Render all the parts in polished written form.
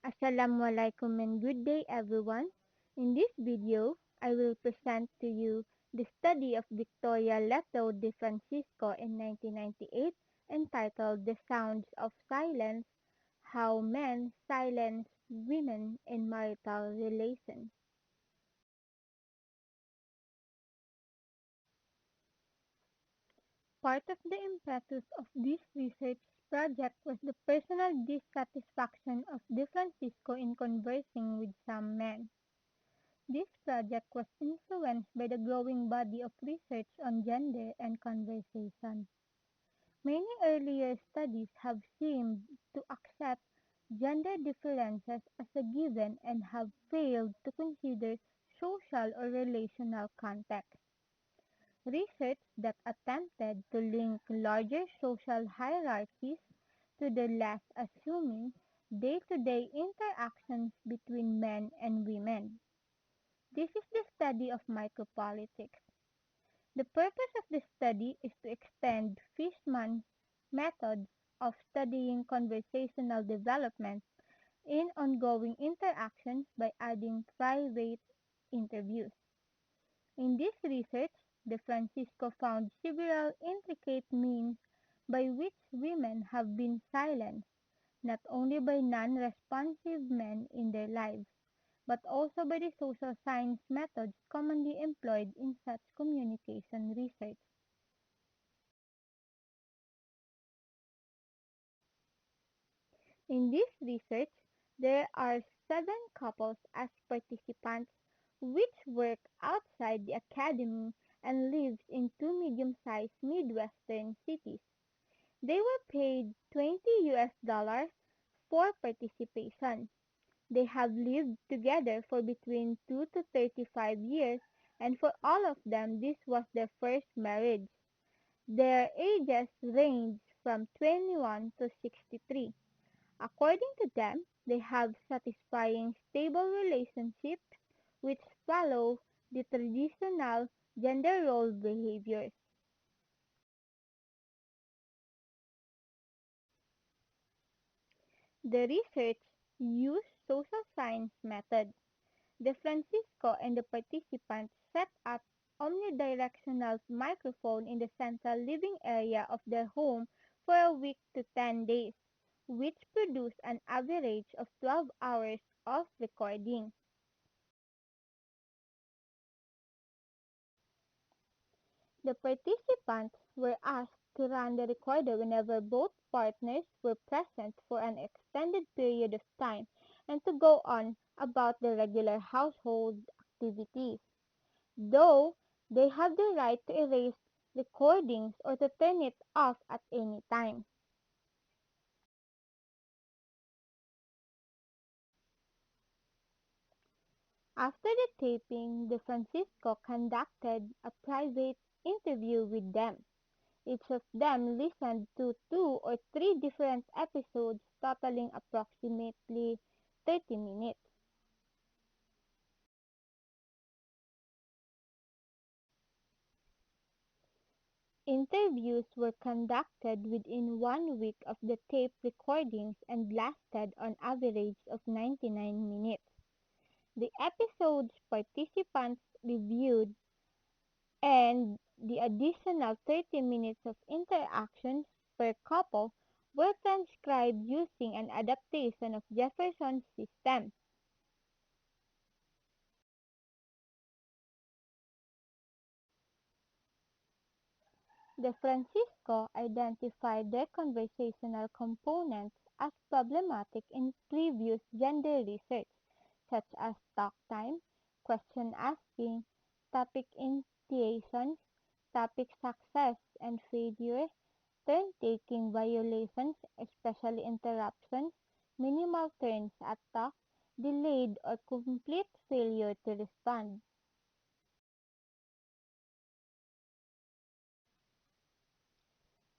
Assalamualaikum and good day everyone. In this video, I will present to you the study of Victoria Leto de Francisco in 1998 entitled The Sounds of Silence: How Men Silence Women in Marital Relations. Part of the impetus of this research project was the personal dissatisfaction of De Francisco in conversing with some men. This project was influenced by the growing body of research on gender and conversation. Many earlier studies have seemed to accept gender differences as a given and have failed to consider social or relational context. Research that attempted to link larger social hierarchies to the less assuming day-to-day interactions between men and women. This is the study of micropolitics. The purpose of the study is to extend Fishman's methods of studying conversational development in ongoing interactions by adding private interviews. In this research, De Francisco found several intricate means by which women have been silenced, not only by non-responsive men in their lives, but also by the social science methods commonly employed in such communication research. In this research, there are 7 couples as participants which work outside the academy and lives in 2 medium-sized Midwestern cities. They were paid $20 for participation. They have lived together for between 2 to 35 years, and for all of them this was their first marriage. Their ages range from 21 to 63. According to them, they have satisfying, stable relationships which follow the traditional gender role behaviors. The research used social science methods. De Francisco and the participants set up omnidirectional microphone in the central living area of their home for a week to 10 days, which produced an average of 12 hours of recording. The participants were asked to run the recorder whenever both partners were present for an extended period of time and to go on about their regular household activities, though they have the right to erase recordings or to turn it off at any time. After the taping, De Francisco conducted a private interview with them. Each of them listened to 2 or 3 different episodes totaling approximately 30 minutes. Interviews were conducted within 1 week of the tape recordings and lasted on average of 99 minutes. The episodes participants reviewed and the additional 30 minutes of interactions per couple were transcribed using an adaptation of Jefferson's system. De Francisco identified their conversational components as problematic in previous gender research, such as talk time, question asking, topic initiations, topic success and failure, turn-taking violations, especially interruptions, minimal turns at talk, delayed or complete failure to respond.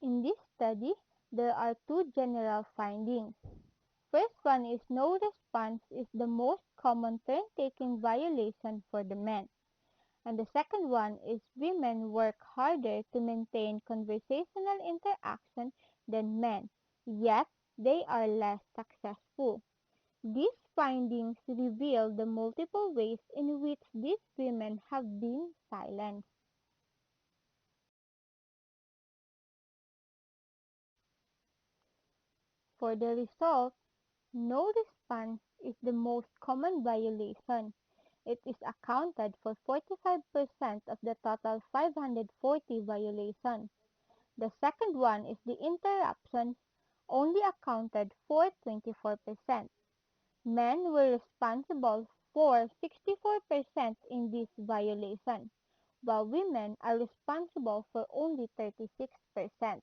In this study, there are 2 general findings. First one is no response is the most common turn-taking violation for the men. And the second one is women work harder to maintain conversational interaction than men, yet they are less successful. These findings reveal the multiple ways in which these women have been silenced. For the result, no response is the most common violation. It is accounted for 45% of the total 540 violations. The second one is the interruptions, only accounted for 24%. Men were responsible for 64% in this violation, while women are responsible for only 36%.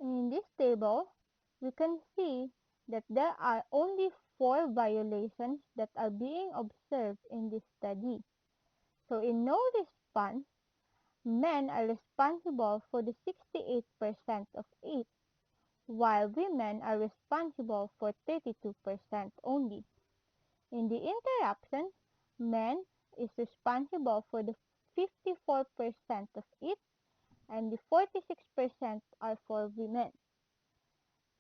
In this table, we can see that there are only 4 violations that are being observed in this study. So in no response, men are responsible for the 68% of it, while women are responsible for 32% only. In the interruption, men is responsible for the 54% of it, and the 46% are for women.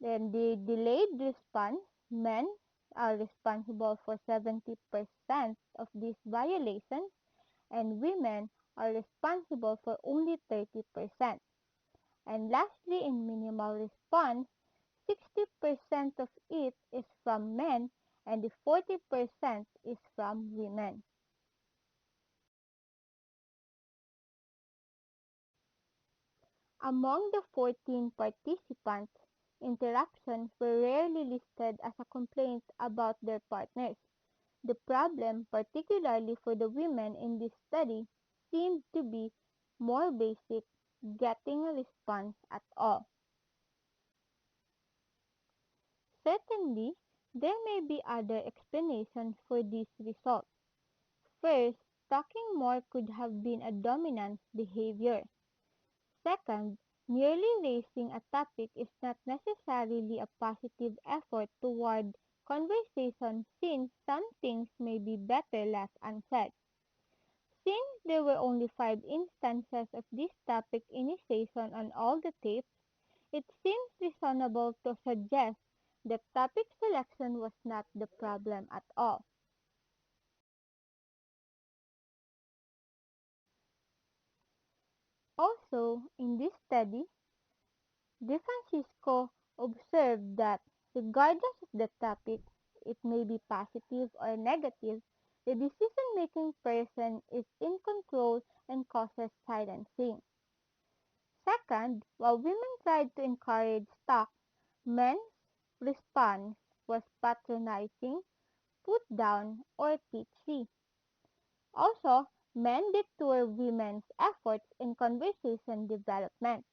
Then the delayed response, men are responsible for 70% of these violations, and women are responsible for only 30%. And lastly, in minimal response, 60% of it is from men and the 40% is from women. Among the 14 participants, interruptions were rarely listed as a complaint about their partners. The problem, particularly for the women in this study, seemed to be more basic, getting a response at all. Certainly, there may be other explanations for this result. First, talking more could have been a dominant behavior. Second, merely raising a topic is not necessarily a positive effort toward conversation since some things may be better left unsaid. Since there were only 5 instances of this topic initiation on all the tapes, it seems reasonable to suggest that topic selection was not the problem at all. Also, in this study, De Francisco observed that regardless of the topic, it may be positive or negative, the decision-making person is in control and causes silencing. Second, while women tried to encourage talk, men's response was patronizing, put down, or pitchy. Also, men detour women's efforts in conversation development.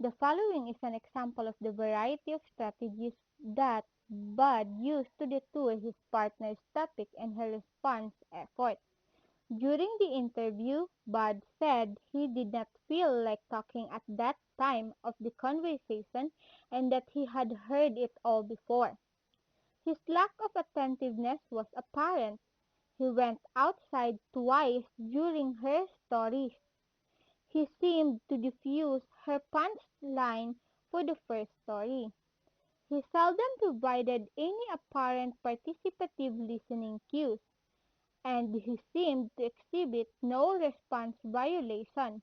The following is an example of the variety of strategies that Bud used to detour his partner's topic and her response effort. During the interview, Bud said he did not feel like talking at that time of the conversation and that he had heard it all before. His lack of attentiveness was apparent. He went outside twice during her stories. He seemed to diffuse her punchline for the first story. He seldom provided any apparent participative listening cues, and he seemed to exhibit no response violation.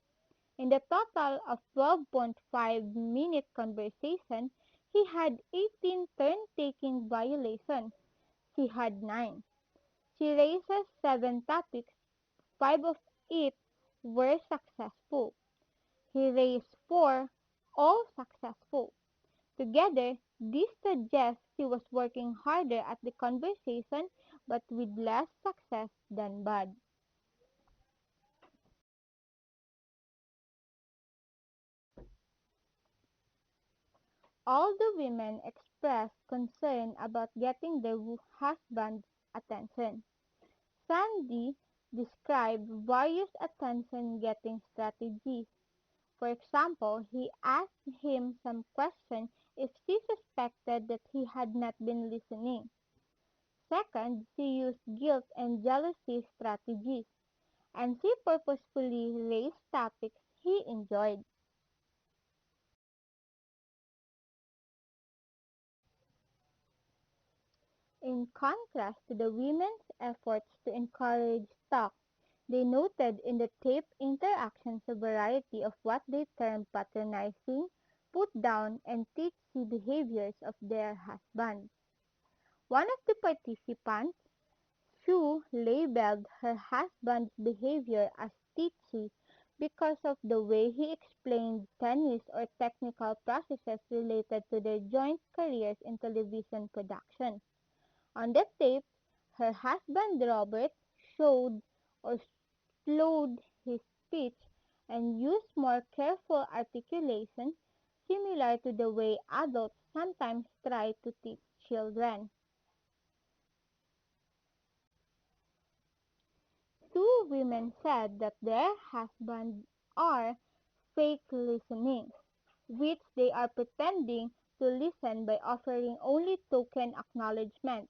In the total of 12.5-minute conversation, he had 18 turn-taking violations. She had 9. She raises 7 topics, 5 of it were successful. He raised 4, all successful. Together, this suggests he was working harder at the conversation but with less success than Bud. All the women expressed concern about getting their husband's attention. Sandy described various attention-getting strategies. For example, he asked him some question if she suspected that he had not been listening. Second, she used guilt and jealousy strategies. and she purposefully raised topics he enjoyed. In contrast to the women's efforts to encourage talk, they noted in the tape interactions a variety of what they termed patronizing, put down, and teachy behaviors of their husbands. One of the participants, Sue, labeled her husband's behavior as teachy because of the way he explained tennis or technical processes related to their joint careers in television production. On the tape, her husband Robert showed or slowed his speech and used more careful articulation, similar to the way adults sometimes try to teach children. Two women said that their husbands are fake listening, which they are pretending to listen by offering only token acknowledgement.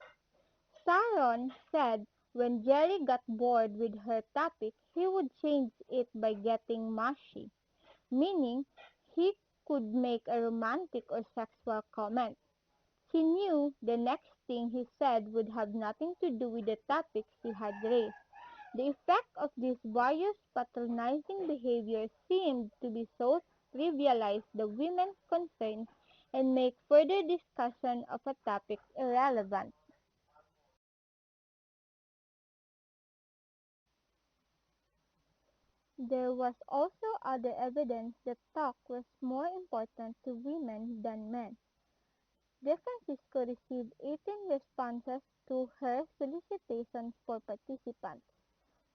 Sharon said when Jerry got bored with her topic, he would change it by getting mushy, meaning he could make a romantic or sexual comment. She knew the next thing he said would have nothing to do with the topic she had raised. The effect of these various patronizing behaviors seemed to be so trivialize the women's concerns and make further discussion of a topic irrelevant. There was also other evidence that talk was more important to women than men. De Francisco received 18 responses to her solicitations for participants.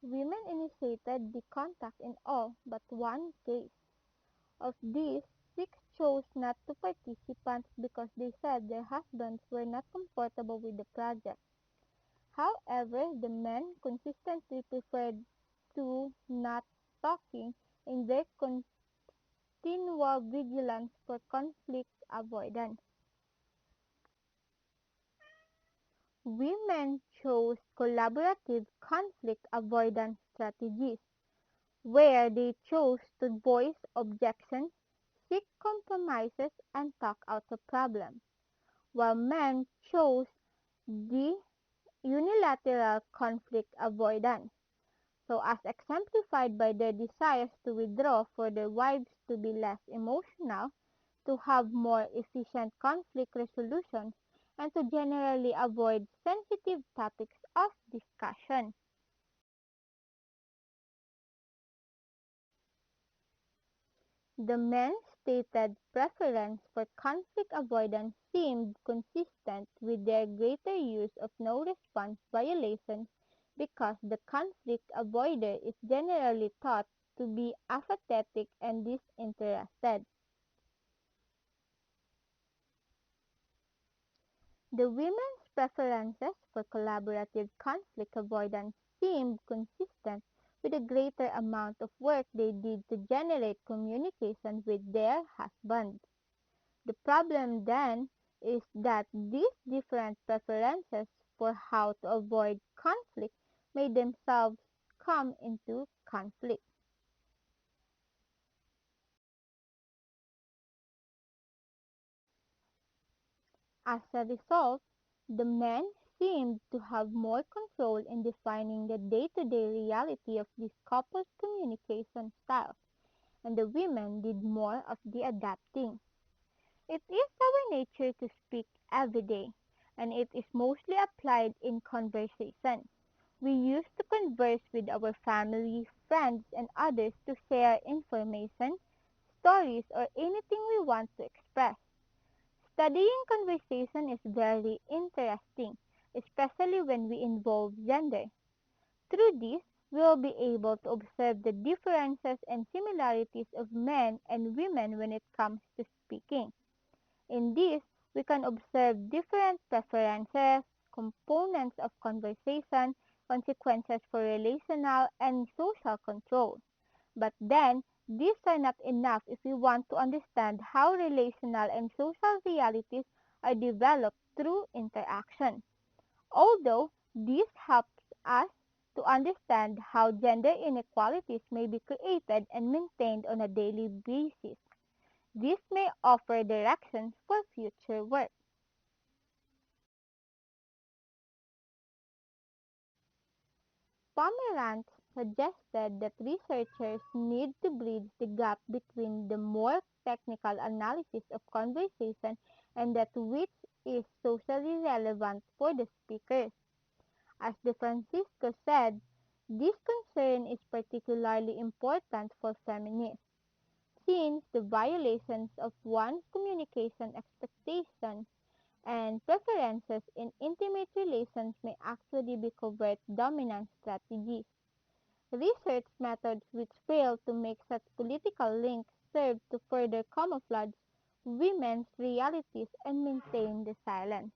Women initiated the contact in all but one case. Of these, 6 chose not to participate because they said their husbands were not comfortable with the project. However, the men consistently preferred to not talking in their continual vigilance for conflict avoidance. Women chose collaborative conflict avoidance strategies, where they chose to voice objections, seek compromises, and talk out a problem, while men chose the unilateral conflict avoidance, so as exemplified by their desires to withdraw for their wives to be less emotional, to have more efficient conflict resolutions, and to generally avoid sensitive topics of discussion. The men's stated preference for conflict avoidance seemed consistent with their greater use of no-response violations because the conflict avoider is generally thought to be apathetic and disinterested. The women's preferences for collaborative conflict avoidance seemed consistent with the greater amount of work they did to generate communication with their husbands. The problem then is that these different preferences for how to avoid conflict may themselves come into conflict. As a result, the men seemed to have more control in defining the day-to-day reality of this couple's communication styles, and the women did more of the adapting. It is our nature to speak every day, and it is mostly applied in conversation. We used to converse with our family, friends, and others to share information, stories, or anything we want to express. Studying conversation is very interesting, especially when we involve gender. Through this, we will be able to observe the differences and similarities of men and women when it comes to speaking. In this, we can observe different preferences, components of conversation, consequences for relational and social control. But then, these are not enough if we want to understand how relational and social realities are developed through interaction. Although this helps us, to understand how gender inequalities may be created and maintained on a daily basis. This may offer directions for future work. Pomerantz suggested that researchers need to bridge the gap between the more technical analysis of conversation and that which is socially relevant for the speakers. As De Francisco said, this concern is particularly important for feminists, since the violations of one's communication expectations and preferences in intimate relations may actually be covert dominant strategies. Research methods which fail to make such political links serve to further camouflage women's realities and maintain the silence.